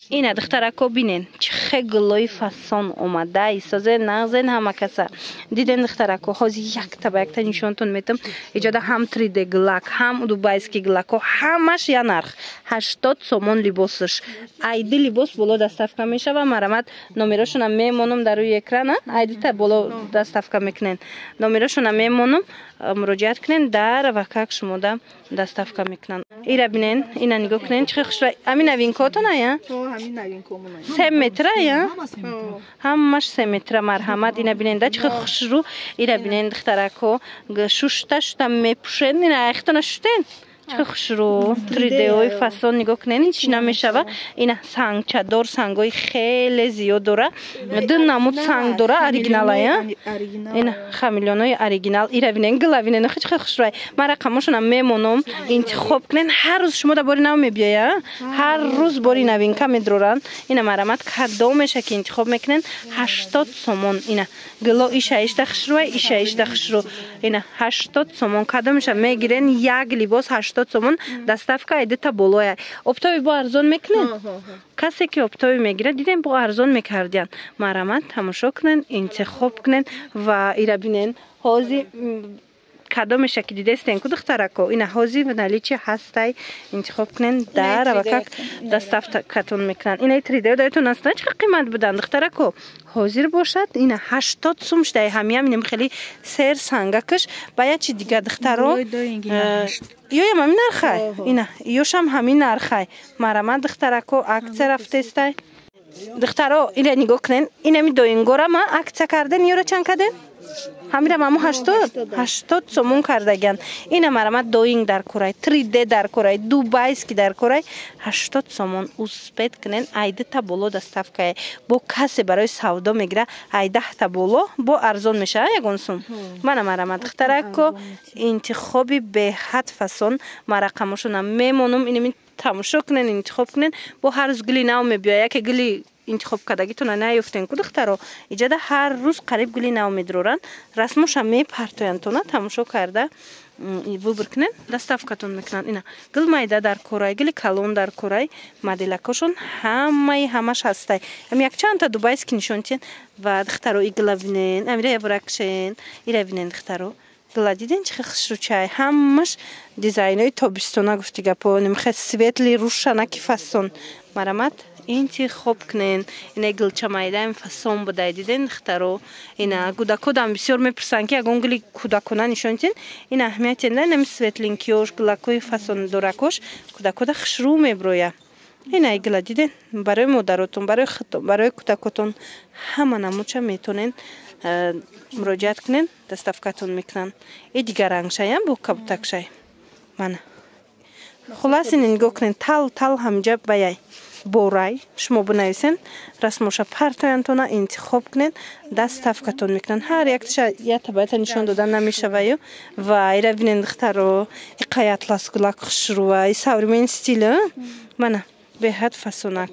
اینا دخترکو بینین چه گلوی فسان اومده ایسازه نغزین همه کسا دیدین دخترکو خوزی یک تا نشونتون میتم ایجاده هم 3D گلک هم دوبایسکی گلکو همش یا نرخ 80 سومون لباسش ایدی لباس بلو دستافکا میشه و مرامت نومیراشون هم میمونم در روی اکران ایدی تا بلو دستافکا میکنین نومیراشون هم میمونم مراجعت کنین در وکاک شما دا دستافکا میکنن ایرا بینین اینا نگاه کنین چه خوش همین نوین کاتون یا همین نوین کامونه 3 متره یا همش 3 متره مرحمت اینا بینین دا چه خوش رو ایرا بینین دخترکو شوشتا میپوشن اینا اختنا شدین چه خوش رو 3D های فسان نگاه کنین چی نمیشه اینا سنگ چادر سنگای خیلی زیاد داره دو نمود سنگ داره اوریجینال یا اینا خمیلیونای اوریجینال ایرا بینین گلا بینین چه خوش روی من رقمشون هم میمونم انتخاب کنین هر روز شما دباری نو میبیاید هر روز باری نوین کم میدرورن اینا مرامت کدام میشه که انتخاب میکنین 80 سومون اینا گلا ایشایش دخش روی ایشایش دخش رو اینا 80 سومون کدام میشه میگیرین یک لباس 80 سومون دستافکا ایده تا بالای اپتوی با ارزان میکنین کسی که اپتوی میگیره دیدین با ارزان میکردین مرامت تماشا کنین انتخاب کنین و ایرا بینین حاضی کدامش که دیده استین که دخترکو اینا حاضی و نلیچی هستی انتخاب کنین در و دستافکاتون میکنن اینا 3D دایتون هستن چه قیمت بدن دخترکو حاضر باشد اینا 80 سومش دای همین خیلی سر سنگکش باید چی دیگه دخترو یا همین نرخای اینا یوش هم همین نرخای مرامت دخترکو اکثر رفته استی دخترو اینا نگاه کنین اینا می دوینگورا ما اکثر کردن یورا چند کردن همیرا مامو 80 سومون کردگن اینا مرامت دوینگ در کورای 3D در کورای دوبایسکی در کورای 80 سومون اوسپت کنین ایده تا بولو دستافکای با کسی برای سودا میگیره ایده تا بولو با ارزان میشه یگون سوم من مرامت دخترکو انتخابی به حد فسون مرقمشون هم میمونم اینو تماشا کنین انتخاب کنین با هر روز گلی نو میبیاید که گلی انتخاب کردگیتون نیفتین که دخترو ایجاده هر روز قریب گلی نو میدرورن رسمش هم میپرتوین تونا تماشا کرده وибор کنین دستافکاتون میکنن اینا گل مایده در کورای گلی کلون در کورای مدلکاشون همش هسته هم یک چند تا دوبایسکی نشونتین و دخترو ایگلا بینین امیره یبرکشین ایره بینین دخترو گلا دیدین چه خوش رو چای همش دیزاینای تابستونا گفتی گپو نمیخواد سویتلی روشنکی فسون مرامت انتخاب کنین اینا گلچه مایده فسون بوده دیدین دخترو اینا کودکودم بسیار میپرسن که اگه گلی کودکونه نشونتین این اهمیت نه نمی سویتلینکیوش گلکوی فسون دورکوش کودکوده خشرو میبرویه اینا گلا دیدین برای مادراتون برای خودتون برای کودکاتون همه نموچه میتونین مراجعت کنین دستافکاتون میکنن این دیگر رنگ شایم بو کبوتک شای من خلاص این نگاه کنین تل همجا بیای بورای شما بنویسین رسموش پرتوینتونا انتخاب کنین دستافکاتون میکنن هر یک یا تبایت نشان دادن نمیشه و ایره بینین دخترو قایت لاس گلاک خوش رو ای ساورمین ستیل من به حد فسونک